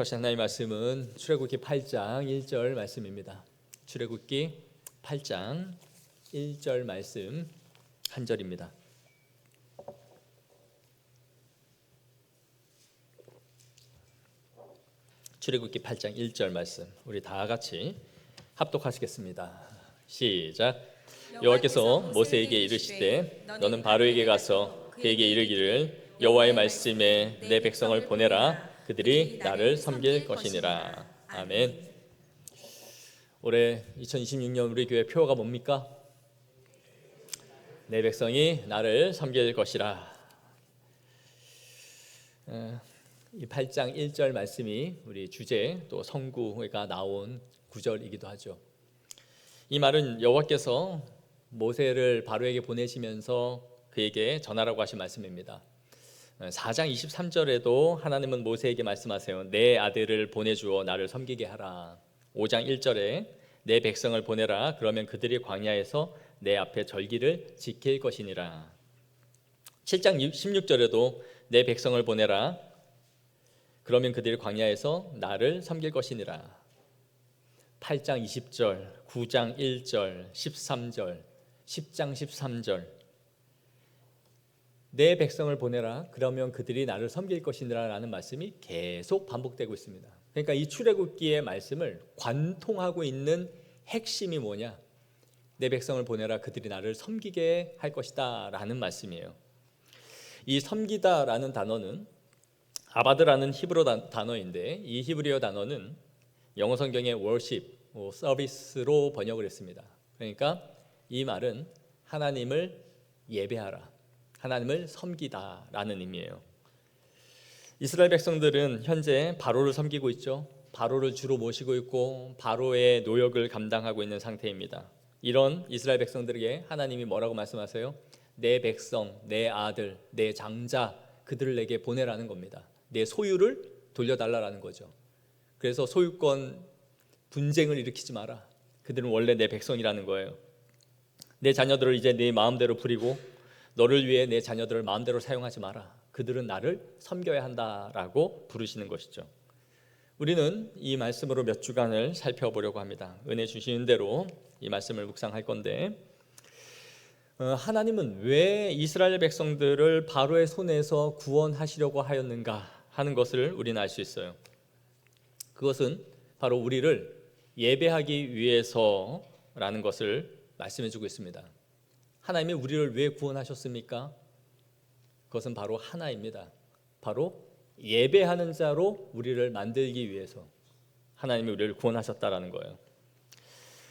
합독하신 하나님의 말씀은 출애굽기 8장 1절 말씀입니다. 출애굽기 8장 1절 말씀 한 절입니다. 출애굽기 8장 1절 말씀 우리 다 같이 합독하시겠습니다. 시작. 여호와께서 모세에게 이르시되 너는 바로에게 가서 그에게 이르기를 여호와의 말씀에 내 백성을 보내라. 그들이 나를 섬길 것이니라. 아멘. 올해 2026년 우리 교회 표어가 뭡니까? 내 백성이 나를 섬길 것이라. 이 8장 1절 말씀이 우리 주제 또 성구가 나온 구절이기도 하죠. 이 말은 여호와께서 모세를 바로에게 보내시면서 그에게 전하라고 하신 말씀입니다. 4장 23절에도 하나님은 모세에게 말씀하세요. 내 아들을 보내주어 나를 섬기게 하라. 5장 1절에 내 백성을 보내라. 그러면 그들이 광야에서 내 앞에 절기를 지킬 것이니라. 7장 16절에도 내 백성을 보내라. 그러면 그들이 광야에서 나를 섬길 것이니라. 8장 20절, 9장 1절, 13절, 10장 13절 내 백성을 보내라. 그러면 그들이 나를 섬길 것이니라 라는 말씀이 계속 반복되고 있습니다. 그러니까 이 출애굽기의 말씀을 관통하고 있는 핵심이 뭐냐? 내 백성을 보내라. 그들이 나를 섬기게 할 것이다 라는 말씀이에요. 이 섬기다 라는 단어는 아바드라는 히브리 단어인데 이 히브리어 단어는 영어 성경의 worship, 서비스로 번역을 했습니다. 그러니까 이 말은 하나님을 예배하라, 하나님을 섬기다 라는 의미예요. 이스라엘 백성들은 현재 바로를 섬기고 있죠. 바로를 주로 모시고 있고 바로의 노역을 감당하고 있는 상태입니다. 이런 이스라엘 백성들에게 하나님이 뭐라고 말씀하세요? 내 백성, 내 아들, 내 장자 그들을 내게 보내라는 겁니다. 내 소유를 돌려달라는 거죠. 그래서 소유권 분쟁을 일으키지 마라. 그들은 원래 내 백성이라는 거예요. 내 자녀들을 이제 네 마음대로 부리고 너를 위해 내 자녀들을 마음대로 사용하지 마라. 그들은 나를 섬겨야 한다라고 부르시는 것이죠. 우리는 이 말씀으로 몇 주간을 살펴보려고 합니다. 은혜 주시는 대로 이 말씀을 묵상할 건데 하나님은 왜 이스라엘 백성들을 바로의 손에서 구원하시려고 하였는가 하는 것을 우리는 알 수 있어요. 그것은 바로 우리를 예배하기 위해서라는 것을 말씀해 주고 있습니다. 하나님이 우리를 왜 구원하셨습니까? 그것은 바로 하나입니다. 바로 예배하는 자로 우리를 만들기 위해서 하나님이 우리를 구원하셨다라는 거예요.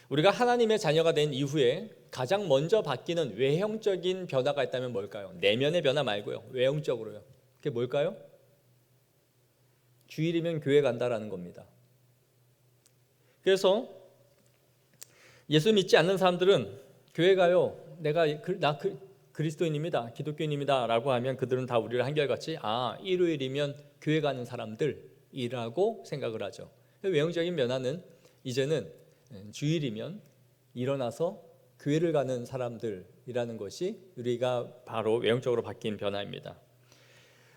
우리가 하나님의 자녀가 된 이후에 가장 먼저 바뀌는 외형적인 변화가 있다면 뭘까요? 내면의 변화 말고요. 외형적으로요. 그게 뭘까요? 주일이면 교회 간다라는 겁니다. 그래서 예수 믿지 않는 사람들은 교회 가요. 나 그리스도인입니다. 기독교인입니다. 라고 하면 그들은 다 우리를 한결같이 일요일이면 교회 가는 사람들이라고 생각을 하죠. 외형적인 변화는 이제는 주일이면 일어나서 교회를 가는 사람들이라는 것이 우리가 바로 외형적으로 바뀐 변화입니다.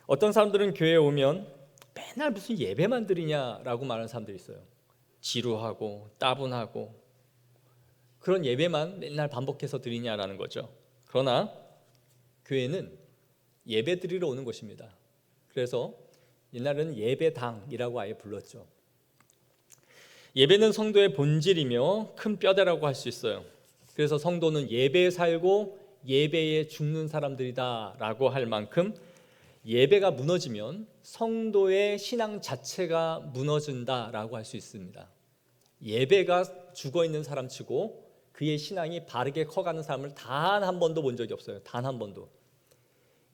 어떤 사람들은 교회에 오면 맨날 무슨 예배만 드리냐라고 말하는 사람들이 있어요. 지루하고 따분하고 그런 예배만 맨날 반복해서 드리냐라는 거죠. 그러나 교회는 예배 드리러 오는 곳입니다. 그래서 옛날에는 예배당이라고 아예 불렀죠. 예배는 성도의 본질이며 큰 뼈대라고 할 수 있어요. 그래서 성도는 예배에 살고 예배에 죽는 사람들이다 라고 할 만큼 예배가 무너지면 성도의 신앙 자체가 무너진다라고 할 수 있습니다. 예배가 죽어있는 사람치고 그의 신앙이 바르게 커가는 사람을 단 한 번도 본 적이 없어요. 단 한 번도.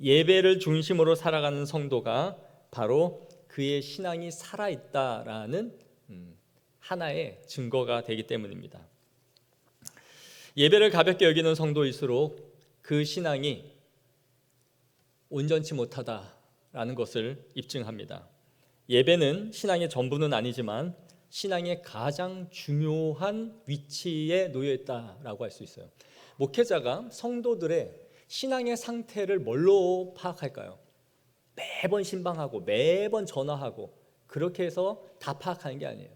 예배를 중심으로 살아가는 성도가 바로 그의 신앙이 살아있다라는 하나의 증거가 되기 때문입니다. 예배를 가볍게 여기는 성도일수록 그 신앙이 온전치 못하다라는 것을 입증합니다. 예배는 신앙의 전부는 아니지만 신앙의 가장 중요한 위치에 놓여 있다라고 할 수 있어요. 목회자가 성도들의 신앙의 상태를 뭘로 파악할까요? 매번 신방하고 매번 전화하고 그렇게 해서 다 파악하는 게 아니에요.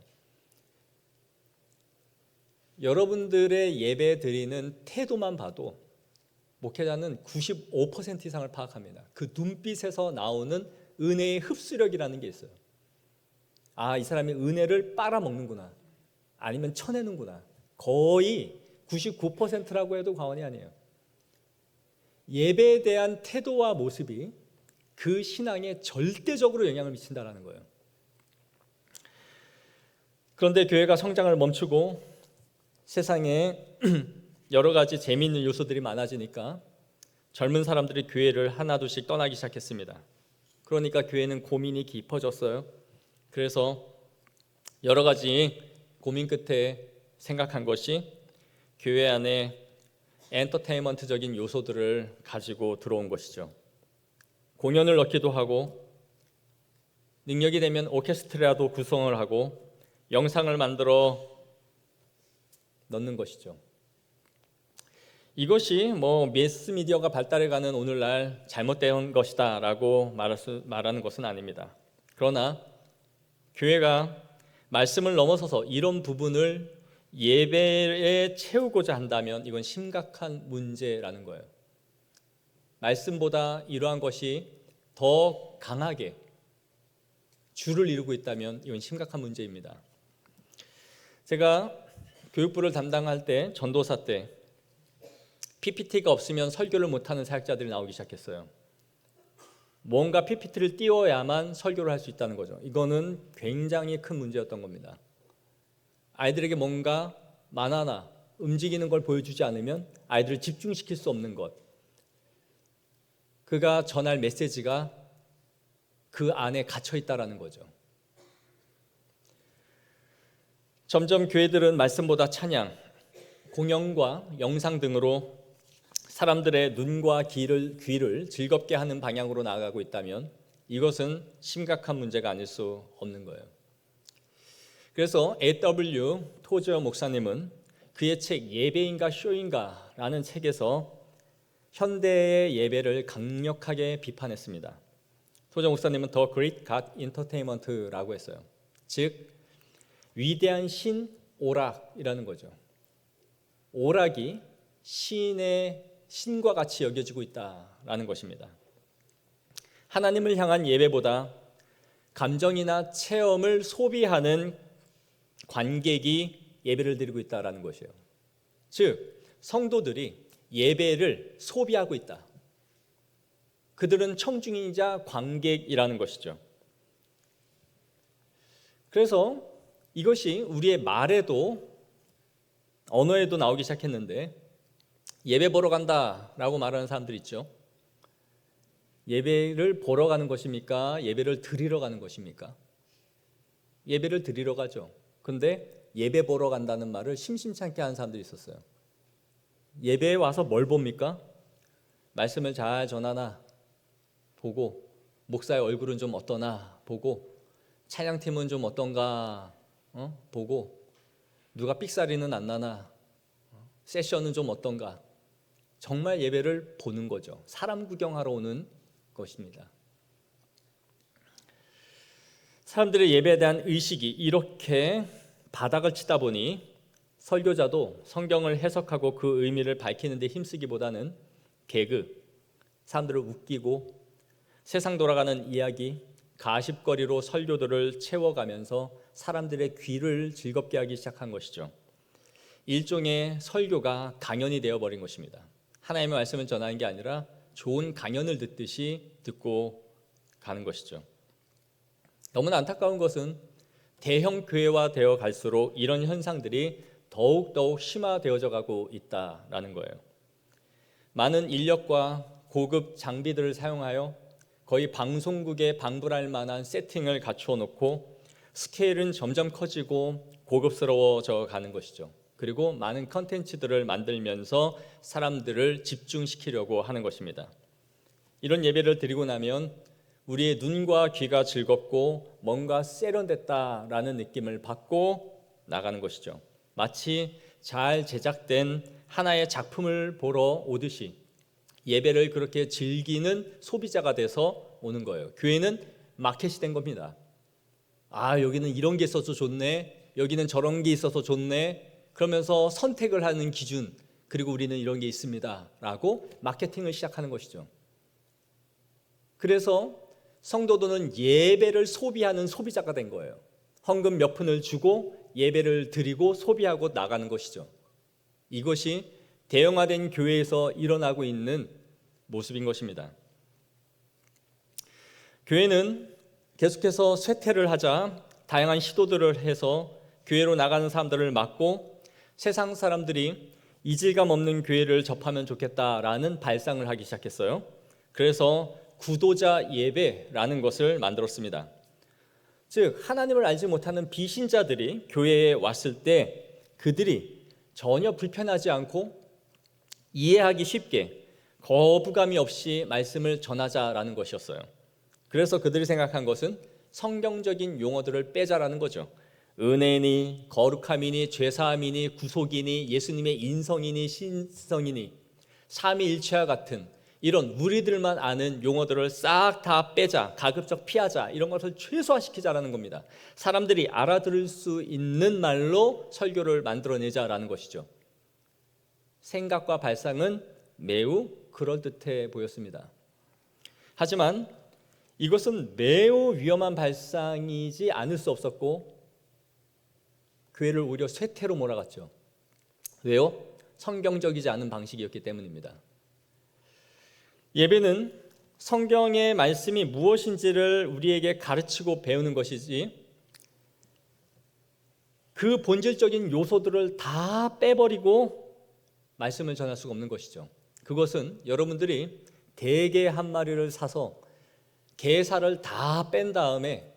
여러분들의 예배 드리는 태도만 봐도 목회자는 95% 이상을 파악합니다. 그 눈빛에서 나오는 은혜의 흡수력이라는 게 있어요. 아, 이 사람이 은혜를 빨아먹는구나, 아니면 쳐내는구나. 거의 99%라고 해도 과언이 아니에요. 예배에 대한 태도와 모습이 그 신앙에 절대적으로 영향을 미친다는 거예요. 그런데 교회가 성장을 멈추고 세상에 여러 가지 재미있는 요소들이 많아지니까 젊은 사람들이 교회를 하나둘씩 떠나기 시작했습니다. 그러니까 교회는 고민이 깊어졌어요. 그래서 여러 가지 고민 끝에 생각한 것이 교회 안에 엔터테인먼트적인 요소들을 가지고 들어온 것이죠. 공연을 넣기도 하고, 능력이 되면 오케스트라도 구성을 하고 영상을 만들어 넣는 것이죠. 이것이 매스미디어가 발달해가는 오늘날 잘못된 것이다 라고 말하는 것은 아닙니다. 그러나 교회가 말씀을 넘어서서 이런 부분을 예배에 채우고자 한다면 이건 심각한 문제라는 거예요. 말씀보다 이러한 것이 더 강하게 주를 이루고 있다면 이건 심각한 문제입니다. 제가 교육부를 담당할 때, 전도사 때 PPT가 없으면 설교를 못하는 사역자들이 나오기 시작했어요. 뭔가 PPT를 띄워야만 설교를 할 수 있다는 거죠. 이거는 굉장히 큰 문제였던 겁니다. 아이들에게 뭔가 만화나 움직이는 걸 보여주지 않으면 아이들을 집중시킬 수 없는 것, 그가 전할 메시지가 그 안에 갇혀 있다는 거죠. 점점 교회들은 말씀보다 찬양, 공연과 영상 등으로 사람들의 눈과 귀를 즐겁게 하는 방향으로 나아가고 있다면 이것은 심각한 문제가 아닐 수 없는 거예요. 그래서 A.W. 토저 목사님은 그의 책 예배인가 쇼인가 라는 책에서 현대의 예배를 강력하게 비판했습니다. 토저 목사님은 The Great God Entertainment라고 했어요. 즉 위대한 신 오락이라는 거죠. 오락이 신과 같이 여겨지고 있다라는 것입니다. 하나님을 향한 예배보다 감정이나 체험을 소비하는 관객이 예배를 드리고 있다라는 것이에요. 즉 성도들이 예배를 소비하고 있다. 그들은 청중이자 관객이라는 것이죠. 그래서 이것이 우리의 말에도 언어에도 나오기 시작했는데, 예배 보러 간다라고 말하는 사람들 있죠. 예배를 보러 가는 것입니까? 예배를 드리러 가는 것입니까? 예배를 드리러 가죠. 근데 예배 보러 간다는 말을 심심찮게 하는 사람들이 있었어요. 예배에 와서 뭘 봅니까? 말씀을 잘 전하나 보고, 목사의 얼굴은 좀 어떠나 보고, 찬양팀은 좀 어떤가 보고, 누가 삑사리는 안 나나, 세션은 좀 어떤가. 정말 예배를 보는 거죠. 사람 구경하러 오는 것입니다. 사람들의 예배에 대한 의식이 이렇게 바닥을 치다 보니 설교자도 성경을 해석하고 그 의미를 밝히는 데 힘쓰기보다는 개그, 사람들을 웃기고 세상 돌아가는 이야기, 가십거리로 설교들을 채워가면서 사람들의 귀를 즐겁게 하기 시작한 것이죠. 일종의 설교가 강연이 되어버린 것입니다. 하나님의 말씀을 전하는 게 아니라 좋은 강연을 듣듯이 듣고 가는 것이죠. 너무나 안타까운 것은 대형 교회화 되어 갈수록 이런 현상들이 더욱 심화되어져 가고 있다라는 거예요. 많은 인력과 고급 장비들을 사용하여 거의 방송국에 방불할 만한 세팅을 갖추어 놓고 스케일은 점점 커지고 고급스러워져 가는 것이죠. 그리고 많은 컨텐츠들을 만들면서 사람들을 집중시키려고 하는 것입니다. 이런 예배를 드리고 나면 우리의 눈과 귀가 즐겁고 뭔가 세련됐다라는 느낌을 받고 나가는 것이죠. 마치 잘 제작된 하나의 작품을 보러 오듯이 예배를 그렇게 즐기는 소비자가 돼서 오는 거예요. 교회는 마켓이 된 겁니다. 여기는 이런 게 있어서 좋네, 여기는 저런 게 있어서 좋네, 그러면서 선택을 하는 기준, 그리고 우리는 이런 게 있습니다 라고 마케팅을 시작하는 것이죠. 그래서 성도들은 예배를 소비하는 소비자가 된 거예요. 헌금 몇 푼을 주고 예배를 드리고 소비하고 나가는 것이죠. 이것이 대형화된 교회에서 일어나고 있는 모습인 것입니다. 교회는 계속해서 쇠퇴를 하자 다양한 시도들을 해서 교회로 나가는 사람들을 막고 세상 사람들이 이질감 없는 교회를 접하면 좋겠다라는 발상을 하기 시작했어요. 그래서 구도자 예배라는 것을 만들었습니다. 즉 하나님을 알지 못하는 비신자들이 교회에 왔을 때 그들이 전혀 불편하지 않고 이해하기 쉽게 거부감이 없이 말씀을 전하자라는 것이었어요. 그래서 그들이 생각한 것은 성경적인 용어들을 빼자라는 거죠. 은혜니, 거룩함이니, 죄사함이니, 구속이니, 예수님의 인성이니, 신성이니, 삼위일체와 같은 이런 우리들만 아는 용어들을 싹 다 빼자, 가급적 피하자, 이런 것을 최소화시키자라는 겁니다. 사람들이 알아들을 수 있는 말로 설교를 만들어내자라는 것이죠. 생각과 발상은 매우 그럴듯해 보였습니다. 하지만 이것은 매우 위험한 발상이지 않을 수 없었고 교회를 오히려 쇠퇴로 몰아갔죠. 왜요? 성경적이지 않은 방식이었기 때문입니다. 예배는 성경의 말씀이 무엇인지를 우리에게 가르치고 배우는 것이지 그 본질적인 요소들을 다 빼버리고 말씀을 전할 수가 없는 것이죠. 그것은 여러분들이 대게 한 마리를 사서 게살을 다 뺀 다음에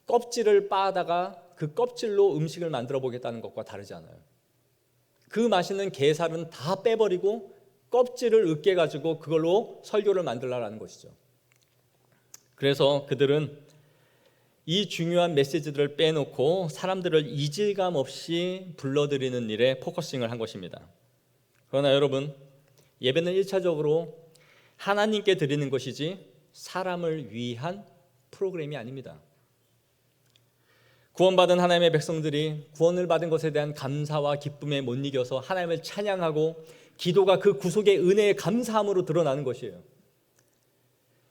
껍질을 빻다가 그 껍질로 음식을 만들어 보겠다는 것과 다르지 않아요. 그 맛있는 게살은 다 빼버리고 껍질을 으깨가지고 그걸로 설교를 만들라는 것이죠. 그래서 그들은 이 중요한 메시지들을 빼놓고 사람들을 이질감 없이 불러들이는 일에 포커싱을 한 것입니다. 그러나 여러분, 예배는 1차적으로 하나님께 드리는 것이지 사람을 위한 프로그램이 아닙니다. 구원받은 하나님의 백성들이 구원을 받은 것에 대한 감사와 기쁨에 못 이겨서 하나님을 찬양하고 기도가 그 구속의 은혜에 감사함으로 드러나는 것이에요.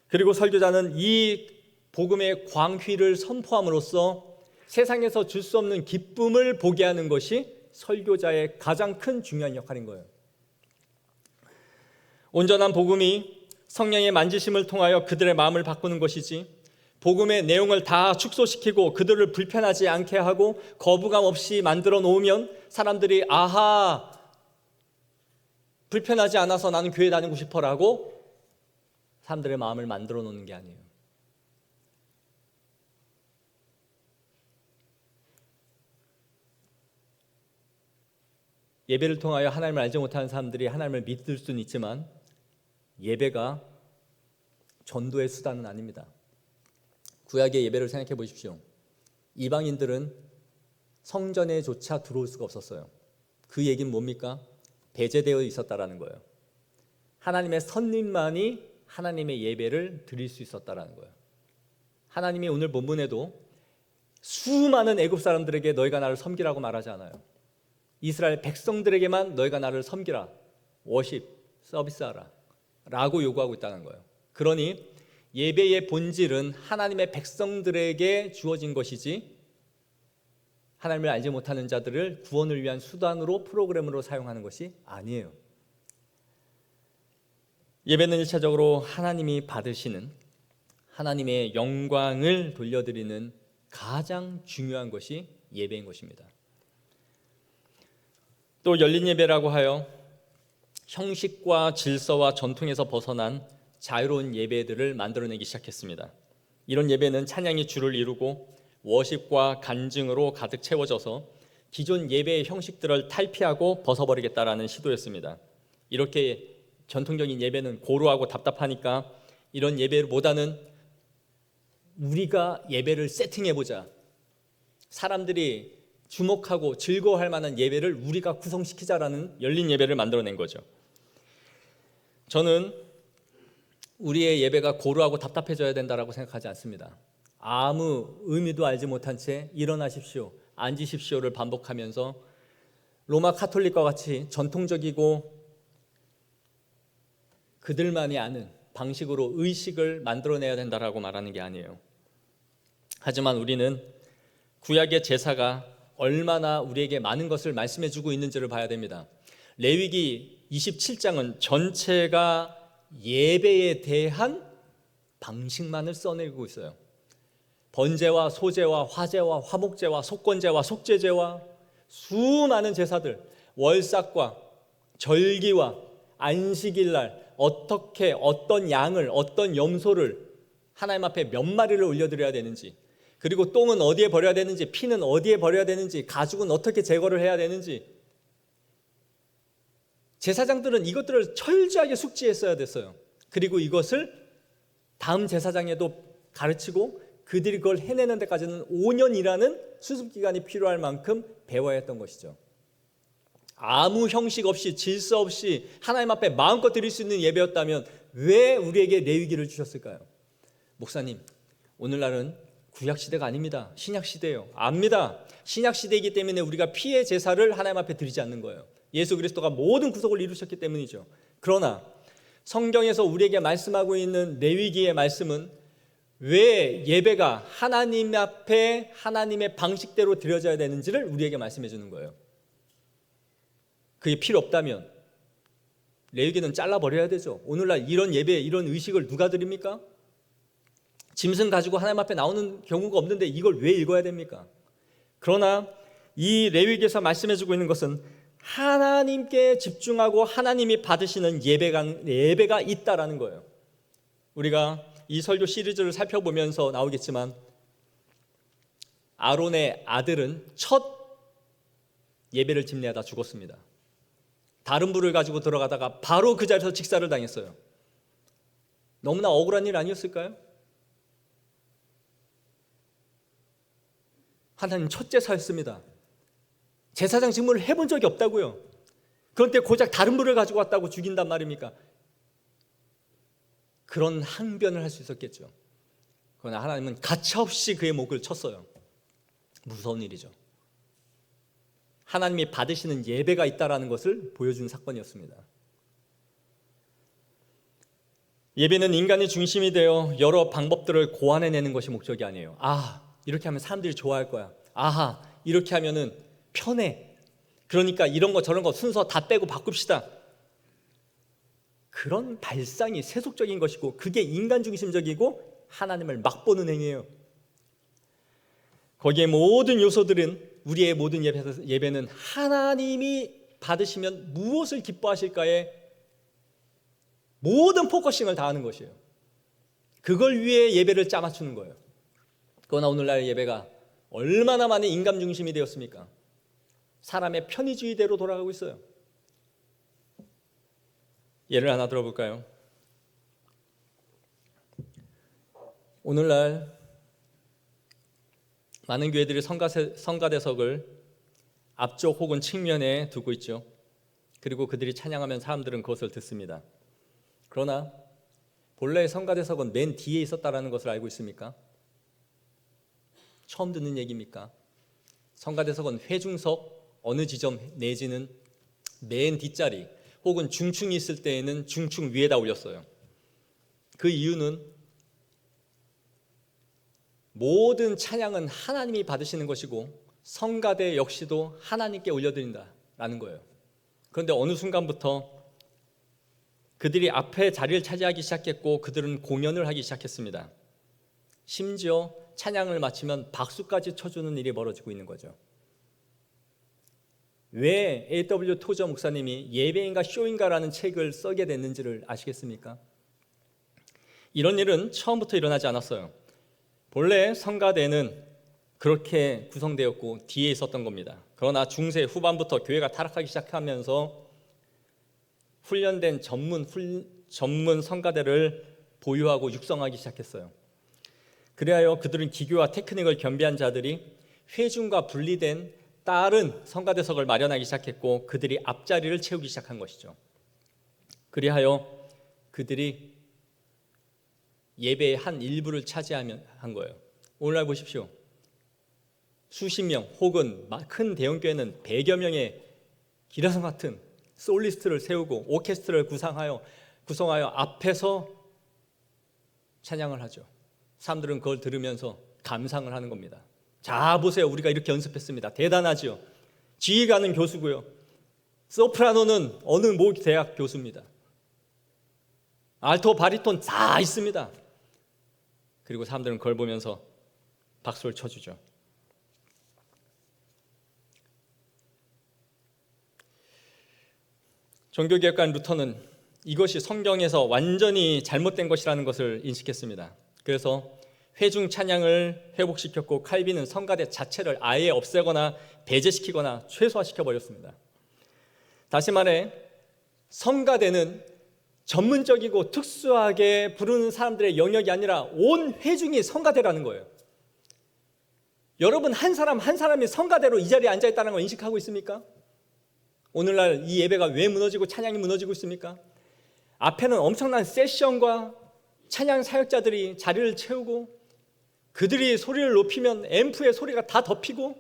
그리고 설교자는 이 복음의 광휘를 선포함으로써 세상에서 줄 수 없는 기쁨을 보게 하는 것이 설교자의 가장 큰 중요한 역할인 거예요. 온전한 복음이 성령의 만지심을 통하여 그들의 마음을 바꾸는 것이지 복음의 내용을 다 축소시키고 그들을 불편하지 않게 하고 거부감 없이 만들어 놓으면 사람들이 아하, 불편하지 않아서 나는 교회 다니고 싶어라고 사람들의 마음을 만들어 놓는 게 아니에요. 예배를 통하여 하나님을 알지 못하는 사람들이 하나님을 믿을 수는 있지만 예배가 전도의 수단은 아닙니다. 구약의 예배를 생각해 보십시오. 이방인들은 성전에조차 들어올 수가 없었어요. 그 얘기는 뭡니까? 배제되어 있었다라는 거예요. 하나님의 선님만이 하나님의 예배를 드릴 수 있었다라는 거예요. 하나님이 오늘 본문에도 수많은 애굽 사람들에게 너희가 나를 섬기라고 말하지 않아요. 이스라엘 백성들에게만 너희가 나를 섬기라, 워십, 서비스하라 라고 요구하고 있다는 거예요. 그러니 예배의 본질은 하나님의 백성들에게 주어진 것이지 하나님을 알지 못하는 자들을 구원을 위한 수단으로 프로그램으로 사용하는 것이 아니에요. 예배는 1차적으로 하나님이 받으시는 하나님의 영광을 돌려드리는 가장 중요한 것이 예배인 것입니다. 또 열린 예배라고 하여 형식과 질서와 전통에서 벗어난 자유로운 예배들을 만들어내기 시작했습니다. 이런 예배는 찬양이 주를 이루고 워십과 간증으로 가득 채워져서 기존 예배의 형식들을 탈피하고 벗어버리겠다라는 시도였습니다. 이렇게 전통적인 예배는 고루하고 답답하니까 이런 예배보다는 우리가 예배를 세팅해보자, 사람들이 주목하고 즐거워할 만한 예배를 우리가 구성시키자라는 열린 예배를 만들어낸 거죠. 저는 우리의 예배가 고루하고 답답해져야 된다라고 생각하지 않습니다. 아무 의미도 알지 못한 채 일어나십시오, 앉으십시오를 반복하면서 로마 카톨릭과 같이 전통적이고 그들만이 아는 방식으로 의식을 만들어내야 된다라고 말하는 게 아니에요. 하지만 우리는 구약의 제사가 얼마나 우리에게 많은 것을 말씀해주고 있는지를 봐야 됩니다. 레위기 27장은 전체가 예배에 대한 방식만을 써내고 있어요. 번제와 소제와 화제와 화목제와 속건제와 속죄제와 수많은 제사들, 월삭과 절기와 안식일날 어떻게 어떤 양을 어떤 염소를 하나님 앞에 몇 마리를 올려드려야 되는지, 그리고 똥은 어디에 버려야 되는지, 피는 어디에 버려야 되는지, 가죽은 어떻게 제거를 해야 되는지, 제사장들은 이것들을 철저하게 숙지했어야 됐어요. 그리고 이것을 다음 제사장에도 가르치고 그들이 그걸 해내는 데까지는 5년이라는 수습기간이 필요할 만큼 배워야 했던 것이죠. 아무 형식 없이 질서 없이 하나님 앞에 마음껏 드릴 수 있는 예배였다면 왜 우리에게 레위기를 주셨을까요? 목사님, 오늘날은 구약시대가 아닙니다. 신약시대예요. 압니다. 신약시대이기 때문에 우리가 피의 제사를 하나님 앞에 드리지 않는 거예요. 예수 그리스도가 모든 구속을 이루셨기 때문이죠. 그러나 성경에서 우리에게 말씀하고 있는 레위기의 말씀은 왜 예배가 하나님 앞에 하나님의 방식대로 드려져야 되는지를 우리에게 말씀해 주는 거예요. 그게 필요 없다면 레위기는 잘라버려야 되죠. 오늘날 이런 예배, 이런 의식을 누가 드립니까? 짐승 가지고 하나님 앞에 나오는 경우가 없는데 이걸 왜 읽어야 됩니까? 그러나 이 레위기에서 말씀해 주고 있는 것은 하나님께 집중하고 하나님이 받으시는 예배가 있다라는 거예요. 우리가 이 설교 시리즈를 살펴보면서 나오겠지만 아론의 아들은 첫 예배를 집례하다 죽었습니다. 다른 불을 가지고 들어가다가 바로 그 자리에서 직사를 당했어요. 너무나 억울한 일 아니었을까요? 하나님 첫 제사였습니다. 제사장 직무를 해본 적이 없다고요. 그런데 고작 다른 불을 가지고 왔다고 죽인단 말입니까? 그런 항변을 할 수 있었겠죠. 그러나 하나님은 가차없이 그의 목을 쳤어요. 무서운 일이죠. 하나님이 받으시는 예배가 있다라는 것을 보여준 사건이었습니다. 예배는 인간이 중심이 되어 여러 방법들을 고안해내는 것이 목적이 아니에요. 이렇게 하면 사람들이 좋아할 거야. 이렇게 하면은 편해. 그러니까 이런 거 저런 거 순서 다 빼고 바꿉시다. 그런 발상이 세속적인 것이고 그게 인간 중심적이고 하나님을 막보는 행위예요. 거기에 모든 요소들은 우리의 모든 예배는 하나님이 받으시면 무엇을 기뻐하실까에 모든 포커싱을 다하는 것이에요. 그걸 위해 예배를 짜맞추는 거예요. 그러나 오늘날 예배가 얼마나 많은 인간 중심이 되었습니까? 사람의 편의주의대로 돌아가고 있어요. 예를 하나 들어볼까요? 오늘날 많은 교회들이 성가대석을 앞쪽 혹은 측면에 두고 있죠. 그리고 그들이 찬양하면 사람들은 그것을 듣습니다. 그러나 본래 성가대석은 맨 뒤에 있었다는 것을 알고 있습니까? 처음 듣는 얘기입니까? 성가대석은 회중석 어느 지점 내지는 맨 뒷자리 혹은 중층이 있을 때에는 중층 위에다 올렸어요. 그 이유는 모든 찬양은 하나님이 받으시는 것이고 성가대 역시도 하나님께 올려드린다라는 거예요. 그런데 어느 순간부터 그들이 앞에 자리를 차지하기 시작했고 그들은 공연을 하기 시작했습니다. 심지어 찬양을 마치면 박수까지 쳐주는 일이 벌어지고 있는 거죠. 왜 A.W. 토저 목사님이 예배인가 쇼인가라는 책을 쓰게 됐는지를 아시겠습니까? 이런 일은 처음부터 일어나지 않았어요. 본래 성가대는 그렇게 구성되었고 뒤에 있었던 겁니다. 그러나 중세 후반부터 교회가 타락하기 시작하면서 훈련된 전문 성가대를 보유하고 육성하기 시작했어요. 그리하여 그들은 기교와 테크닉을 겸비한 자들이 회중과 분리된 다른 성가대석을 마련하기 시작했고 그들이 앞자리를 채우기 시작한 것이죠. 그리하여 그들이 예배의 한 일부를 차지한 거예요. 오늘날 보십시오. 수십 명 혹은 큰 대형교회는 100여 명의 기라성 같은 솔리스트를 세우고 오케스트라를 구성하여 앞에서 찬양을 하죠. 사람들은 그걸 들으면서 감상을 하는 겁니다. 자, 보세요. 우리가 이렇게 연습했습니다. 대단하죠. 지휘가는 교수고요. 소프라노는 어느 모 대학 교수입니다. 알토, 바리톤 다 있습니다. 그리고 사람들은 그걸 보면서 박수를 쳐주죠. 종교개혁가 루터는 이것이 성경에서 완전히 잘못된 것이라는 것을 인식했습니다. 그래서 회중 찬양을 회복시켰고, 칼빈은 성가대 자체를 아예 없애거나 배제시키거나 최소화시켜 버렸습니다. 다시 말해 성가대는 전문적이고 특수하게 부르는 사람들의 영역이 아니라 온 회중이 성가대라는 거예요. 여러분 한 사람 한 사람이 성가대로 이 자리에 앉아있다는 걸 인식하고 있습니까? 오늘날 이 예배가 왜 무너지고 찬양이 무너지고 있습니까? 앞에는 엄청난 세션과 찬양 사역자들이 자리를 채우고, 그들이 소리를 높이면 앰프의 소리가 다 덮이고,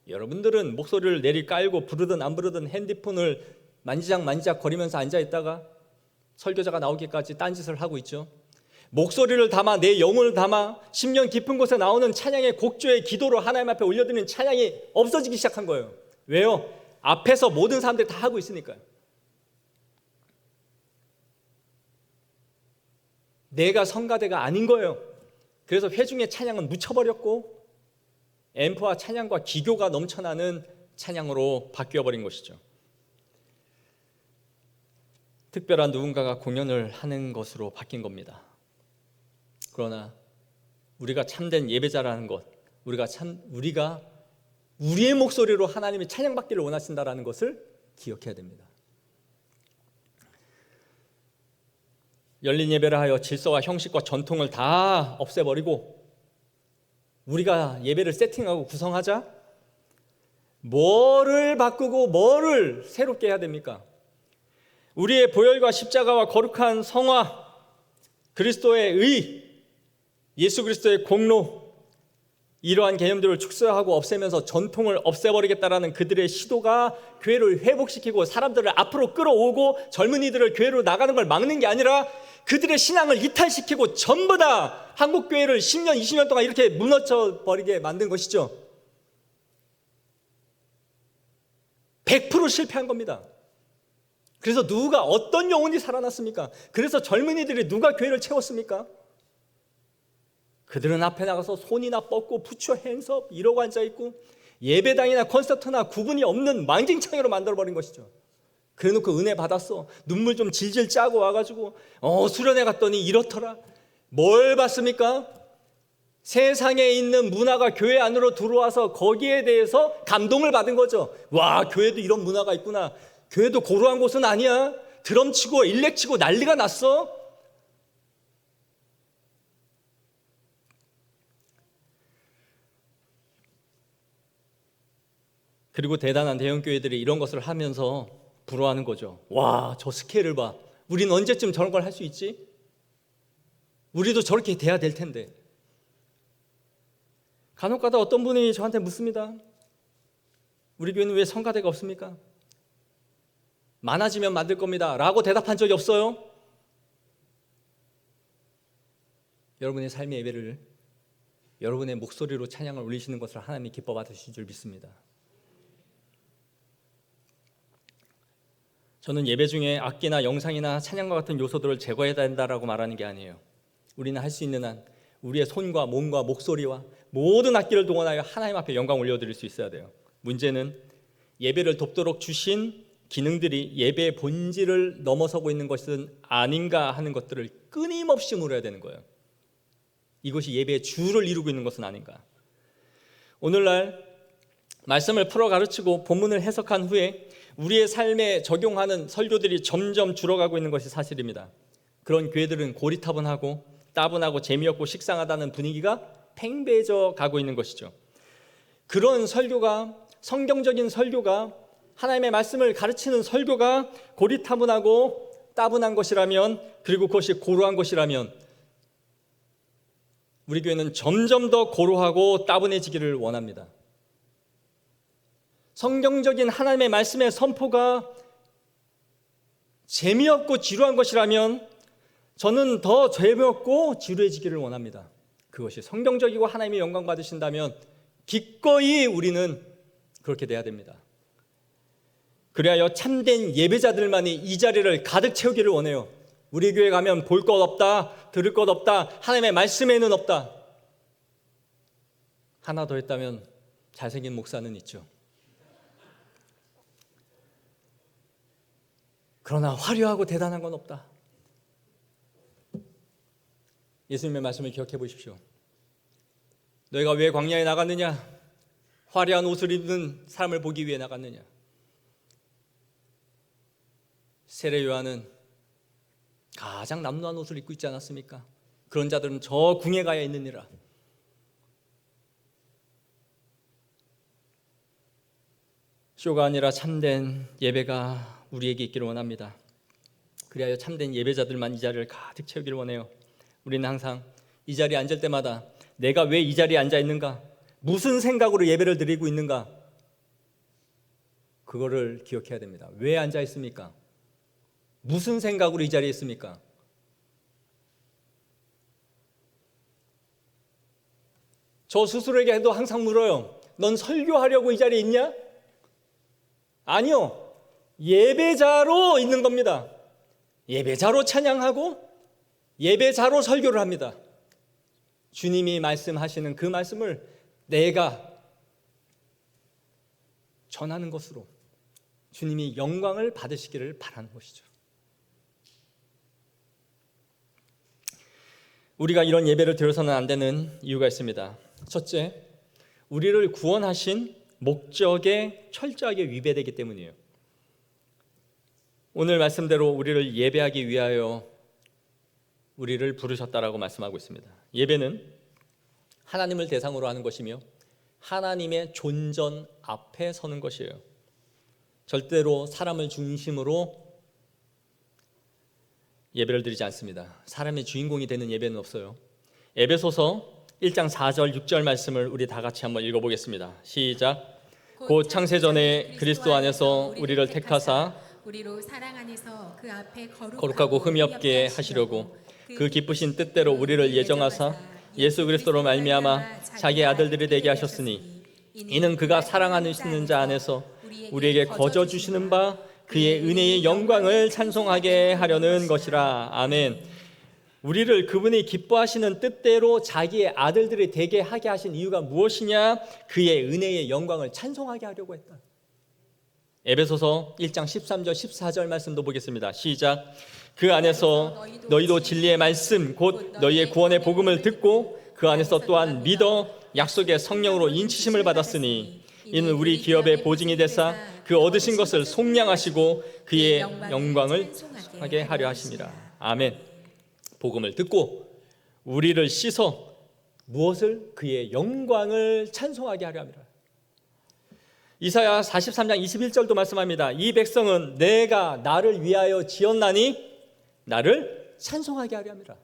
여러분들은 목소리를 내리깔고 부르든 안 부르든 핸드폰을 만지작 거리면서 앉아있다가 설교자가 나오기까지 딴짓을 하고 있죠. 목소리를 담아 내 영혼을 담아 심령 깊은 곳에 나오는 찬양의 곡조의 기도로 하나님 앞에 올려드리는 찬양이 없어지기 시작한 거예요. 왜요? 앞에서 모든 사람들이 다 하고 있으니까요. 내가 성가대가 아닌 거예요. 그래서 회중의 찬양은 묻혀버렸고 앰프와 찬양과 기교가 넘쳐나는 찬양으로 바뀌어버린 것이죠. 특별한 누군가가 공연을 하는 것으로 바뀐 겁니다. 그러나 우리가 참된 예배자라는 것, 우리가 우리의 목소리로 하나님이 찬양받기를 원하신다라는 것을 기억해야 됩니다. 열린 예배를 하여 질서와 형식과 전통을 다 없애버리고 우리가 예배를 세팅하고 구성하자. 뭐를 바꾸고 뭐를 새롭게 해야 됩니까? 우리의 보혈과 십자가와 거룩한 성화, 그리스도의 의, 예수 그리스도의 공로, 이러한 개념들을 축소하고 없애면서 전통을 없애버리겠다라는 그들의 시도가 교회를 회복시키고 사람들을 앞으로 끌어오고 젊은이들을 교회로 나가는 걸 막는 게 아니라 그들의 신앙을 이탈시키고 전부 다 한국교회를 10년, 20년 동안 이렇게 무너져버리게 만든 것이죠. 100% 실패한 겁니다. 그래서 누가 어떤 영혼이 살아났습니까? 그래서 젊은이들이 누가 교회를 채웠습니까? 그들은 앞에 나가서 손이나 뻗고 부처 핸섭 이러고 앉아있고 예배당이나 콘서트나 구분이 없는 망징창으로 만들어버린 것이죠. 그래놓고 은혜 받았어, 눈물 좀 질질 짜고 와가지고 수련회 갔더니 이렇더라. 뭘 봤습니까? 세상에 있는 문화가 교회 안으로 들어와서 거기에 대해서 감동을 받은 거죠. 와, 교회도 이런 문화가 있구나. 교회도 고루한 곳은 아니야. 드럼 치고 일렉 치고 난리가 났어. 그리고 대단한 대형교회들이 이런 것을 하면서 부러워하는 거죠. 와, 저 스케일을 봐. 우린 언제쯤 저런 걸 할 수 있지? 우리도 저렇게 돼야 될 텐데. 간혹가다 어떤 분이 저한테 묻습니다. 우리 교회는 왜 성가대가 없습니까? 많아지면 만들 겁니다 라고 대답한 적이 없어요. 여러분의 삶의 예배를 여러분의 목소리로 찬양을 올리시는 것을 하나님이 기뻐 받으실 줄 믿습니다. 저는 예배 중에 악기나 영상이나 찬양과 같은 요소들을 제거해야 된다라고 말하는 게 아니에요. 우리는 할 수 있는 한 우리의 손과 몸과 목소리와 모든 악기를 동원하여 하나님 앞에 영광 올려드릴 수 있어야 돼요. 문제는 예배를 돕도록 주신 기능들이 예배의 본질을 넘어서고 있는 것은 아닌가 하는 것들을 끊임없이 물어야 되는 거예요. 이것이 예배의 주를 이루고 있는 것은 아닌가. 오늘날 말씀을 풀어 가르치고 본문을 해석한 후에 우리의 삶에 적용하는 설교들이 점점 줄어가고 있는 것이 사실입니다. 그런 교회들은 고리타분하고 따분하고 재미없고 식상하다는 분위기가 팽배해져 가고 있는 것이죠. 그런 설교가, 성경적인 설교가, 하나님의 말씀을 가르치는 설교가 고리타분하고 따분한 것이라면, 그리고 그것이 고루한 것이라면 우리 교회는 점점 더 고루하고 따분해지기를 원합니다. 성경적인 하나님의 말씀의 선포가 재미없고 지루한 것이라면 저는 더 재미없고 지루해지기를 원합니다. 그것이 성경적이고 하나님의 영광 받으신다면 기꺼이 우리는 그렇게 돼야 됩니다. 그래야 참된 예배자들만이 이 자리를 가득 채우기를 원해요. 우리 교회 가면 볼 것 없다, 들을 것 없다, 하나님의 말씀에는 없다. 하나 더 했다면 잘생긴 목사는 있죠. 그러나 화려하고 대단한 건 없다. 예수님의 말씀을 기억해 보십시오. 너희가 왜 광야에 나갔느냐? 화려한 옷을 입는 사람을 보기 위해 나갔느냐? 세례 요한은 가장 남루한 옷을 입고 있지 않았습니까? 그런 자들은 저 궁에 가야 있느니라. 쇼가 아니라 참된 예배가 우리에게 있기를 원합니다. 그리하여 참된 예배자들만 이 자리를 가득 채우기를 원해요. 우리는 항상 이 자리에 앉을 때마다 내가 왜 이 자리에 앉아 있는가? 무슨 생각으로 예배를 드리고 있는가? 그거를 기억해야 됩니다. 왜 앉아 있습니까? 무슨 생각으로 이 자리에 있습니까? 저 스스로에게도 항상 물어요. 넌 설교하려고 이 자리에 있냐? 아니요. 예배자로 있는 겁니다. 예배자로 찬양하고 예배자로 설교를 합니다. 주님이 말씀하시는 그 말씀을 내가 전하는 것으로 주님이 영광을 받으시기를 바라는 것이죠. 우리가 이런 예배를 드려서는 안 되는 이유가 있습니다. 첫째, 우리를 구원하신 목적에 철저하게 위배되기 때문이에요. 오늘 말씀대로 우리를 예배하기 위하여 우리를 부르셨다라고 말씀하고 있습니다. 예배는 하나님을 대상으로 하는 것이며 하나님의 존전 앞에 서는 것이에요. 절대로 사람을 중심으로 예배를 드리지 않습니다. 사람의 주인공이 되는 예배는 없어요. 에베소서 1장 4절 6절 말씀을 우리 다 같이 한번 읽어보겠습니다. 시작. 곧 창세전에 그리스도 안에서 우리를 택하사 우리로 사랑 안에서 그 앞에 거룩하고 흠이 없게 하시려고 그 기쁘신 뜻대로 우리를 예정하사 예수 그리스도로 말미암아 자기의 아들들이 되게 하셨으니 이는 그가 사랑하시는 자 안에서 우리에게 거저 주시는 바 그의 은혜의 영광을 찬송하게 하려는 것이라. 아멘. 우리를 그분이 기뻐하시는 뜻대로 자기의 아들들이 되게 하게 하신 이유가 무엇이냐? 그의 은혜의 영광을 찬송하게 하려고 했다. 에베소서 1장 13절 14절 말씀도 보겠습니다. 시작. 그 안에서 너희도 진리의 말씀 곧 너희의 구원의 복음을 듣고 그 안에서 또한 믿어 약속의 성령으로 인치심을 받았으니 이는 우리 기업의 보증이 되사 그 얻으신 것을 속량하시고 그의 영광을 하게 하려 하심이라. 아멘. 복음을 듣고 우리를 씻어 무엇을? 그의 영광을 찬송하게 하려 합니다. 이사야 43장 21절도 말씀합니다. 이 백성은 내가 나를 위하여 지었나니 나를 찬송하게 하려 합니다.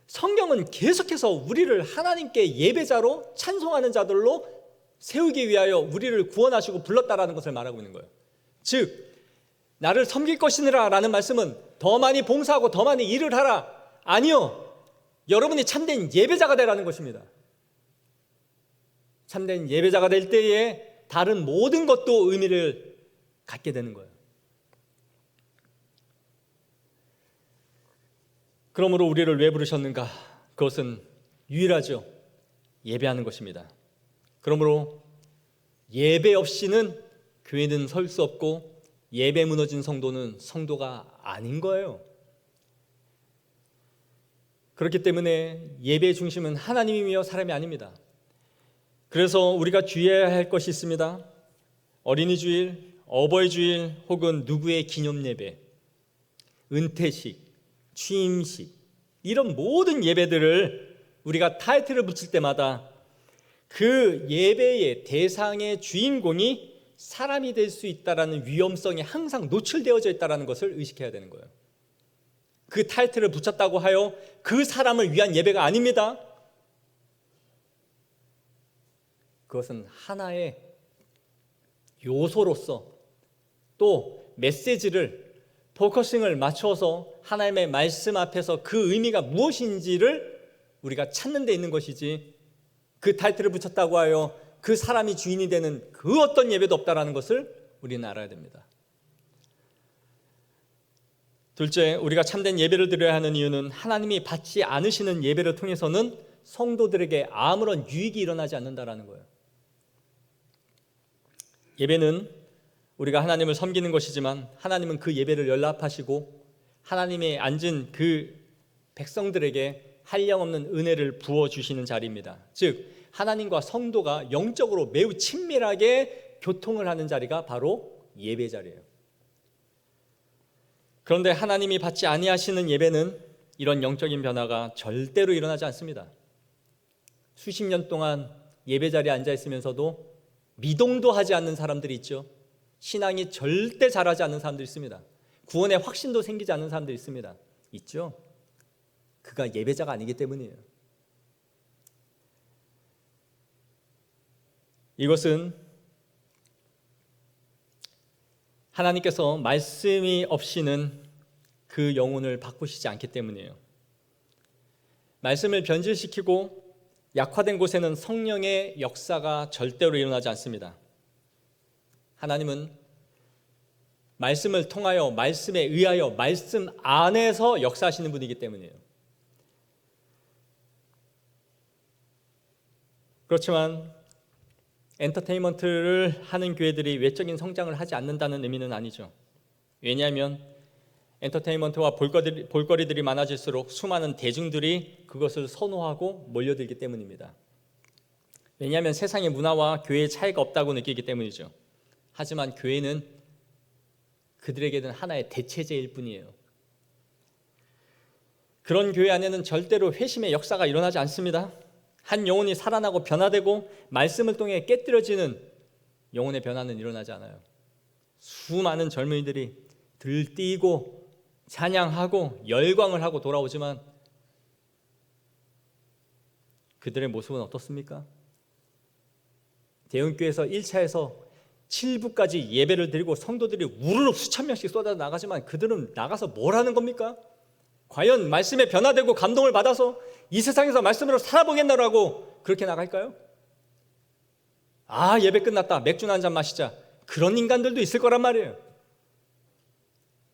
성경은 계속해서 우리를 하나님께 예배자로 찬송하는 자들로 세우기 위하여 우리를 구원하시고 불렀다라는 것을 말하고 있는 거예요. 즉 나를 섬길 것이니라 라는 말씀은 더 많이 봉사하고 더 많이 일을 하라. 아니요. 여러분이 참된 예배자가 되라는 것입니다. 참된 예배자가 될 때에 다른 모든 것도 의미를 갖게 되는 거예요. 그러므로 우리를 왜 부르셨는가? 그것은 유일하죠. 예배하는 것입니다. 그러므로 예배 없이는 교회는 설 수 없고 예배 무너진 성도는 성도가 아닌 거예요. 그렇기 때문에 예배의 중심은 하나님이며 사람이 아닙니다. 그래서 우리가 주의해야 할 것이 있습니다. 어린이 주일, 어버이 주일 혹은 누구의 기념 예배, 은퇴식, 취임식 이런 모든 예배들을 우리가 타이틀을 붙일 때마다 그 예배의 대상의 주인공이 사람이 될 수 있다라는 위험성이 항상 노출되어져 있다는 것을 의식해야 되는 거예요. 그 타이틀을 붙였다고 하여 그 사람을 위한 예배가 아닙니다. 그것은 하나의 요소로서 또 메시지를 포커싱을 맞춰서 하나님의 말씀 앞에서 그 의미가 무엇인지를 우리가 찾는 데 있는 것이지, 그 타이틀을 붙였다고 하여 그 사람이 주인이 되는 그 어떤 예배도 없다라는 것을 우리는 알아야 됩니다. 둘째, 우리가 참된 예배를 드려야 하는 이유는 하나님이 받지 않으시는 예배를 통해서는 성도들에게 아무런 유익이 일어나지 않는다라는 거예요. 예배는 우리가 하나님을 섬기는 것이지만 하나님은 그 예배를 연락하시고 하나님이 앉은 그 백성들에게 한량없는 은혜를 부어주시는 자리입니다. 즉 하나님과 성도가 영적으로 매우 친밀하게 교통을 하는 자리가 바로 예배 자리예요. 그런데 하나님이 받지 아니하시는 예배는 이런 영적인 변화가 절대로 일어나지 않습니다. 수십 년 동안 예배 자리에 앉아 있으면서도 미동도 하지 않는 사람들이 있죠. 신앙이 절대 자라지 않는 사람들이 있습니다. 구원의 확신도 생기지 않는 사람들이 있습니다. 있죠. 그가 예배자가 아니기 때문이에요. 이것은 하나님께서 말씀이 없이는 그 영혼을 바꾸시지 않기 때문이에요. 말씀을 변질시키고 약화된 곳에는 성령의 역사가 절대로 일어나지 않습니다. 하나님은 말씀을 통하여, 말씀에 의하여, 말씀 안에서 역사하시는 분이기 때문이에요. 그렇지만 엔터테인먼트를 하는 교회들이 외적인 성장을 하지 않는다는 의미는 아니죠. 왜냐하면 엔터테인먼트와 볼거리들이 많아질수록 수많은 대중들이 그것을 선호하고 몰려들기 때문입니다. 왜냐하면 세상의 문화와 교회의 차이가 없다고 느끼기 때문이죠. 하지만 교회는 그들에게는 하나의 대체제일 뿐이에요. 그런 교회 안에는 절대로 회심의 역사가 일어나지 않습니다. 한 영혼이 살아나고 변화되고 말씀을 통해 깨뜨려지는 영혼의 변화는 일어나지 않아요. 수많은 젊은이들이 들뛰고 찬양하고 열광을 하고 돌아오지만 그들의 모습은 어떻습니까? 대형교회에서 1차에서 7부까지 예배를 드리고 성도들이 우르르 수천 명씩 쏟아 나가지만 그들은 나가서 뭘 하는 겁니까? 과연 말씀에 변화되고 감동을 받아서 이 세상에서 말씀으로 살아보겠나라고 그렇게 나갈까요? 아, 예배 끝났다, 맥주나 한잔 마시자, 그런 인간들도 있을 거란 말이에요.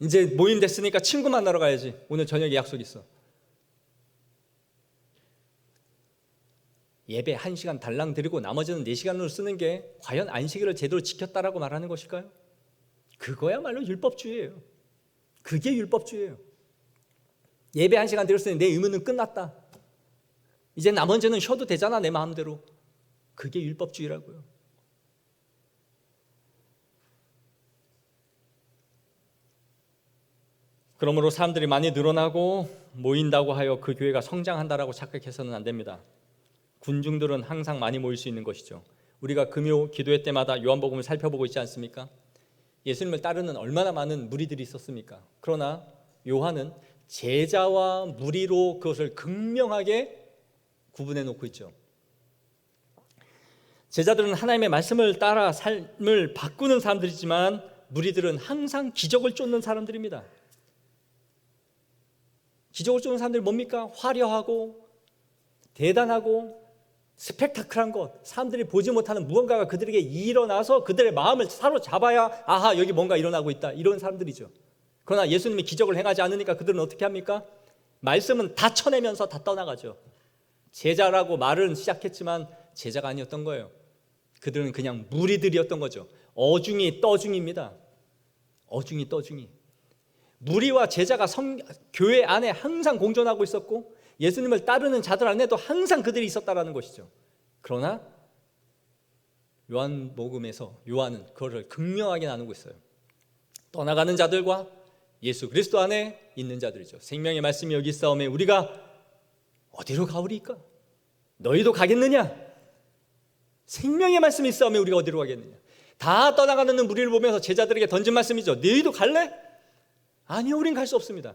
이제 모임 됐으니까 친구 만나러 가야지, 오늘 저녁에 약속 있어. 예배 1시간 달랑 드리고 나머지는 4시간으로 쓰는 게 과연 안식일을 제대로 지켰다라고 말하는 것일까요? 그거야말로 율법주의예요. 그게 율법주의예요. 예배 1시간 드렸으니 내 의무는 끝났다, 이제 나머지는 쉬어도 되잖아, 내 마음대로. 그게 율법주의라고요. 그러므로 사람들이 많이 늘어나고 모인다고 하여 그 교회가 성장한다라고 착각해서는 안 됩니다. 군중들은 항상 많이 모일 수 있는 것이죠. 우리가 금요 기도회 때마다 요한복음을 살펴보고 있지 않습니까? 예수님을 따르는 얼마나 많은 무리들이 있었습니까? 그러나 요한은 제자와 무리로 그것을 극명하게 구분해 놓고 있죠. 제자들은 하나님의 말씀을 따라 삶을 바꾸는 사람들이지만 무리들은 항상 기적을 쫓는 사람들입니다. 기적을 쫓는 사람들이 뭡니까? 화려하고 대단하고 스펙타클한 것, 사람들이 보지 못하는 무언가가 그들에게 일어나서 그들의 마음을 사로잡아야 아하, 여기 뭔가 일어나고 있다, 이런 사람들이죠. 그러나 예수님이 기적을 행하지 않으니까 그들은 어떻게 합니까? 말씀은 다 쳐내면서 다 떠나가죠. 제자라고 말은 시작했지만 제자가 아니었던 거예요. 그들은 그냥 무리들이었던 거죠. 어중이 떠중입니다. 어중이 떠중이. 무리와 제자가 교회 안에 항상 공존하고 있었고 예수님을 따르는 자들 안에도 항상 그들이 있었다라는 것이죠. 그러나 요한복음에서 요한은 그것을 극명하게 나누고 있어요. 떠나가는 자들과 예수 그리스도 안에 있는 자들이죠. 생명의 말씀이 여기 있사오매 우리가 어디로 가오리까? 너희도 가겠느냐? 생명의 말씀이 있사오매 우리가 어디로 가겠느냐? 다 떠나가는 무리를 보면서 제자들에게 던진 말씀이죠. 너희도 갈래? 아니요, 우린 갈 수 없습니다.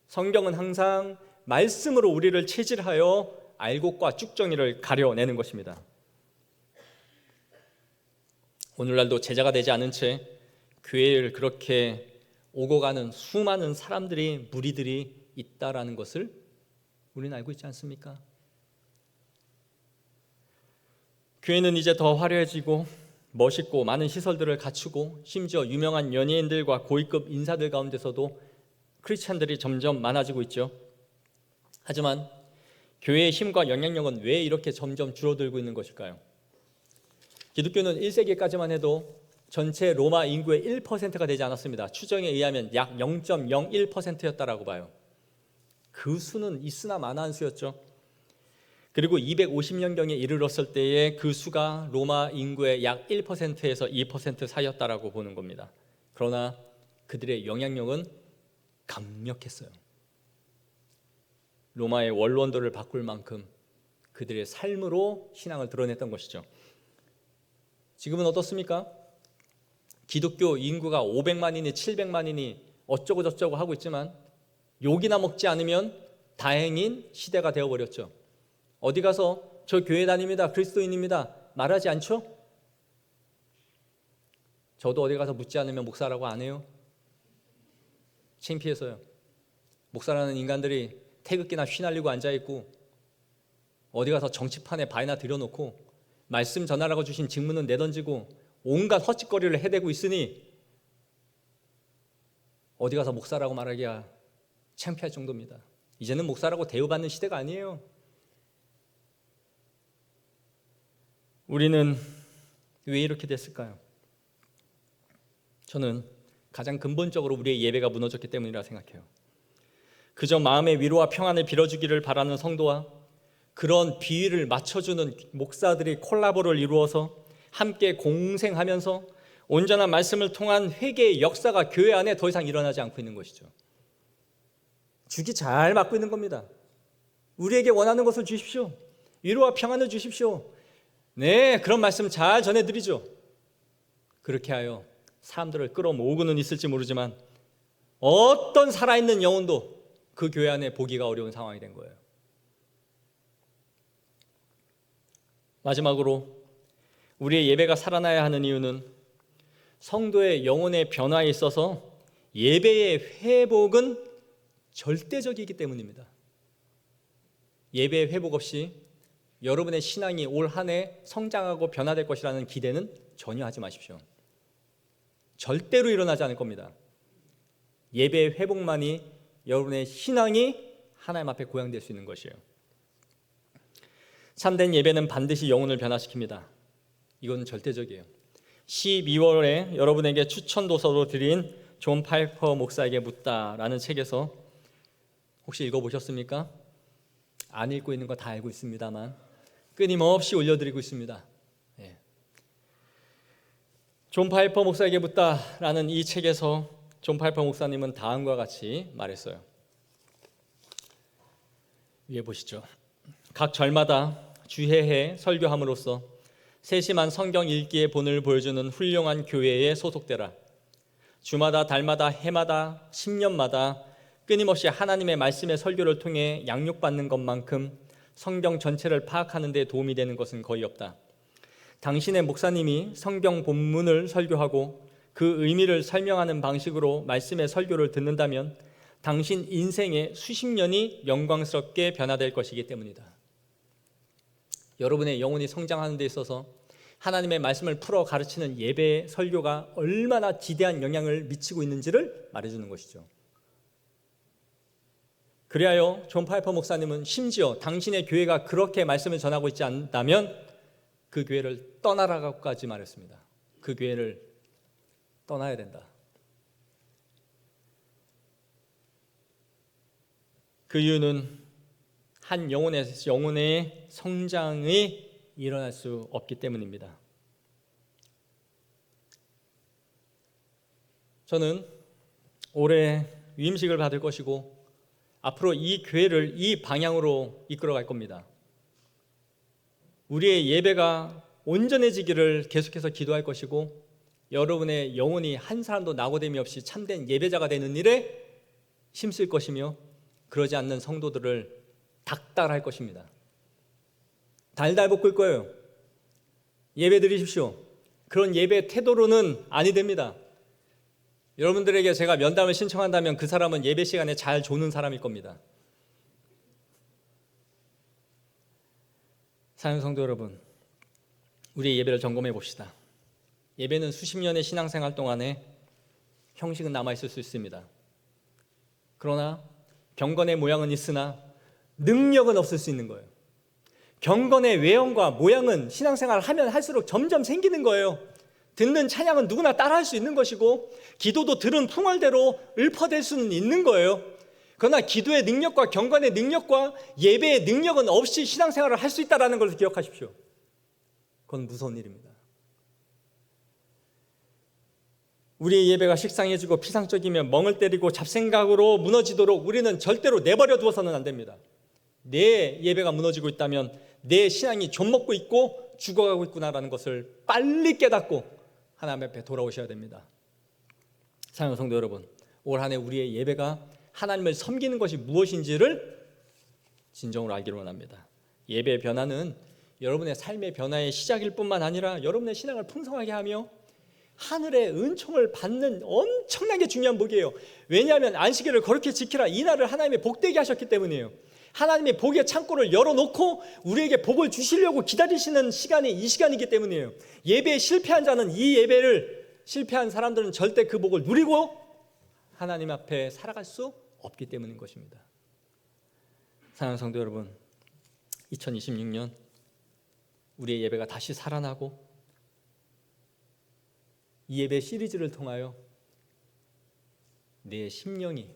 성경은 항상 말씀으로 우리를 체질하여 알곡과 쭉정이를 가려내는 것입니다. 오늘날도 제자가 되지 않은 채 교회를 그렇게 오고 가는 수많은 사람들이, 무리들이 있다라는 것을 우리는 알고 있지 않습니까? 교회는 이제 더 화려해지고 멋있고 많은 시설들을 갖추고 심지어 유명한 연예인들과 고위급 인사들 가운데서도 크리스찬들이 점점 많아지고 있죠. 하지만 교회의 힘과 영향력은 왜 이렇게 점점 줄어들고 있는 것일까요? 기독교는 1세기까지만 해도 전체 로마 인구의 1%가 되지 않았습니다. 추정에 의하면 약 0.01%였다라고 봐요. 그 수는 있으나 마나한 수였죠. 그리고 250년경에 이르렀을 때에 그 수가 로마 인구의 약 1%에서 2% 사이였다라고 보는 겁니다. 그러나 그들의 영향력은 강력했어요. 로마의 원론도를 바꿀 만큼 그들의 삶으로 신앙을 드러냈던 것이죠. 지금은 어떻습니까? 기독교 인구가 500만이니 700만이니 어쩌고 저쩌고 하고 있지만 욕이나 먹지 않으면 다행인 시대가 되어버렸죠. 어디 가서 저 교회 다닙니다, 그리스도인입니다 말하지 않죠? 저도 어디 가서 묻지 않으면 목사라고 안 해요. 창피해서요. 목사라는 인간들이 태극기나 휘날리고 앉아있고 어디 가서 정치판에 발이나 들여놓고 말씀 전하라고 주신 직무는 내던지고 온갖 헛짓거리를 해대고 있으니 어디 가서 목사라고 말하기가 창피할 정도입니다. 이제는 목사라고 대우받는 시대가 아니에요. 우리는 왜 이렇게 됐을까요? 저는 가장 근본적으로 우리의 예배가 무너졌기 때문이라 생각해요. 그저 마음의 위로와 평안을 빌어주기를 바라는 성도와 그런 비위를 맞춰주는 목사들이 콜라보를 이루어서 함께 공생하면서 온전한 말씀을 통한 회개의 역사가 교회 안에 더 이상 일어나지 않고 있는 것이죠. 죽이 잘 맞고 있는 겁니다. 우리에게 원하는 것을 주십시오. 위로와 평안을 주십시오. 네, 그런 말씀 잘 전해드리죠. 그렇게 하여 사람들을 끌어모으고는 있을지 모르지만 어떤 살아있는 영혼도 그 교회 안에 보기가 어려운 상황이 된 거예요. 마지막으로 우리의 예배가 살아나야 하는 이유는 성도의 영혼의 변화에 있어서 예배의 회복은 절대적이기 때문입니다. 예배의 회복 없이 여러분의 신앙이 올 한 해 성장하고 변화될 것이라는 기대는 전혀 하지 마십시오. 절대로 일어나지 않을 겁니다. 예배의 회복만이 여러분의 신앙이 하나님 앞에 고양될 수 있는 것이에요. 참된 예배는 반드시 영혼을 변화시킵니다. 이건 절대적이에요. 12월에 여러분에게 추천 도서로 드린 존 파이퍼 목사에게 묻다라는 책에서 혹시 읽어보셨습니까? 안 읽고 있는 거 다 알고 있습니다만 끊임없이 올려드리고 있습니다. 존 파이퍼 목사에게 묻다라는 이 책에서 존 파이퍼 목사님은 다음과 같이 말했어요. 위에 보시죠. 각 절마다 주회에 설교함으로써 세심한 성경 읽기의 본을 보여주는 훌륭한 교회에 소속되라. 주마다 달마다 해마다 10년마다 끊임없이 하나님의 말씀의 설교를 통해 양육받는 것만큼 성경 전체를 파악하는 데 도움이 되는 것은 거의 없다. 당신의 목사님이 성경 본문을 설교하고 그 의미를 설명하는 방식으로 말씀의 설교를 듣는다면 당신 인생의 수십 년이 영광스럽게 변화될 것이기 때문이다. 여러분의 영혼이 성장하는 데 있어서 하나님의 말씀을 풀어 가르치는 예배의 설교가 얼마나 지대한 영향을 미치고 있는지를 말해주는 것이죠. 그리하여 존 파이퍼 목사님은 심지어 당신의 교회가 그렇게 말씀을 전하고 있지 않다면 그 교회를 떠나라고까지 말했습니다. 그 교회를 떠나야 된다. 그 이유는 한 영혼의 성장이 일어날 수 없기 때문입니다. 저는 올해 위임식을 받을 것이고 앞으로 이 교회를 이 방향으로 이끌어갈 겁니다. 우리의 예배가 온전해지기를 계속해서 기도할 것이고 여러분의 영혼이 한 사람도 낙오됨이 없이 참된 예배자가 되는 일에 힘쓸 것이며 그러지 않는 성도들을 닥달할 것입니다. 달달 볶을 거예요. 예배 드리십시오. 그런 예배 태도로는 아니 됩니다. 여러분들에게 제가 면담을 신청한다면 그 사람은 예배 시간에 잘 조는 사람일 겁니다. 사랑하는 성도 여러분, 우리의 예배를 점검해 봅시다. 예배는 수십 년의 신앙생활 동안에 형식은 남아있을 수 있습니다. 그러나 경건의 모양은 있으나 능력은 없을 수 있는 거예요. 경건의 외형과 모양은 신앙생활을 하면 할수록 점점 생기는 거예요. 듣는 찬양은 누구나 따라할 수 있는 것이고 기도도 들은 풍월대로 읊어댈 수는 있는 거예요. 그러나 기도의 능력과 경건의 능력과 예배의 능력은 없이 신앙생활을 할 수 있다는 것을 기억하십시오. 그건 무서운 일입니다. 우리의 예배가 식상해지고 피상적이며 멍을 때리고 잡생각으로 무너지도록 우리는 절대로 내버려 두어서는 안 됩니다. 내 예배가 무너지고 있다면 내 신앙이 좀먹고 있고 죽어가고 있구나라는 것을 빨리 깨닫고 하나님 앞에 돌아오셔야 됩니다. 사랑하는 성도 여러분, 올 한 해 우리의 예배가 하나님을 섬기는 것이 무엇인지를 진정으로 알기를 원합니다. 예배의 변화는 여러분의 삶의 변화의 시작일 뿐만 아니라 여러분의 신앙을 풍성하게 하며 하늘의 은총을 받는 엄청나게 중요한 복이에요. 왜냐하면 안식일을 거룩히 지키라, 이 날을 하나님의 복되게 하셨기 때문이에요. 하나님의 복의 창고를 열어놓고 우리에게 복을 주시려고 기다리시는 시간이 이 시간이기 때문이에요. 예배에 실패한 자는, 이 예배를 실패한 사람들은 절대 그 복을 누리고 하나님 앞에 살아갈 수 없기 때문인 것입니다. 사랑하는 성도 여러분, 2026년 우리의 예배가 다시 살아나고 이 예배 시리즈를 통하여 내 심령이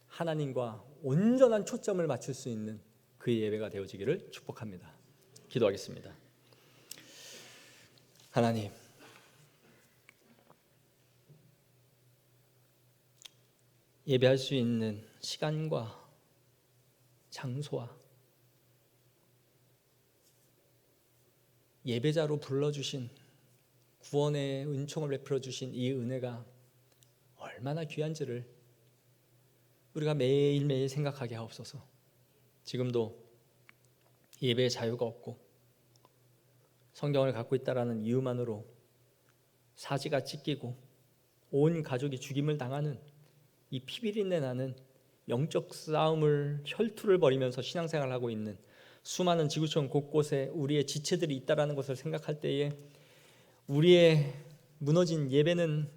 하나님과 온전한 초점을 맞출 수 있는 그 예배가 되어지기를 축복합니다. 기도하겠습니다. 하나님, 예배할 수 있는 시간과 장소와 예배자로 불러주신, 구원의 은총을 베풀어 주신 이 은혜가 얼마나 귀한지를 우리가 매일매일 생각하게 하옵소서. 지금도 예배의 자유가 없고 성경을 갖고 있다라는 이유만으로 사지가 찢기고 온 가족이 죽임을 당하는 이 피비린내 나는 영적 싸움을, 혈투를 벌이면서 신앙생활을 하고 있는 수많은 지구촌 곳곳에 우리의 지체들이 있다라는 것을 생각할 때에 우리의 무너진 예배는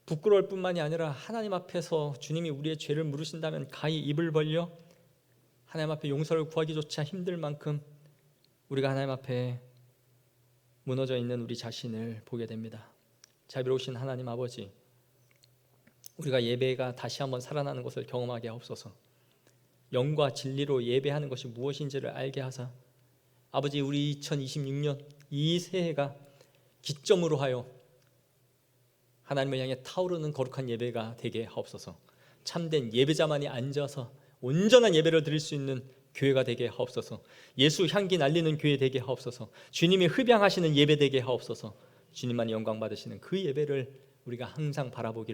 부끄러울 뿐만이 아니라 하나님 앞에서 주님이 우리의 죄를 물으신다면 가히 입을 벌려 하나님 앞에 용서를 구하기조차 힘들 만큼 우리가 하나님 앞에 무너져 있는 우리 자신을 보게 됩니다. 자비로우신 하나님 아버지, 우리가 예배가 다시 한번 살아나는 것을 경험하게 하옵소서. 영과 진리로 예배하는 것이 무엇인지를 알게 하사 아버지, 우리 2026년 이 새해가 기점으로 하여 하나님을 향해 타오르는 거룩한 예배가 되게 하옵소서. 참된 예배자만이 앉아서 온전한 예배를 드릴 수 있는 교회가 되게 하옵소서. 예수 향기 날리는 교회 되게 하옵소서. 주님이 흡양하시는 예배 되게 하옵소서. 주님만 영광 받으시는 그 예배를 우리가 항상 바라보기를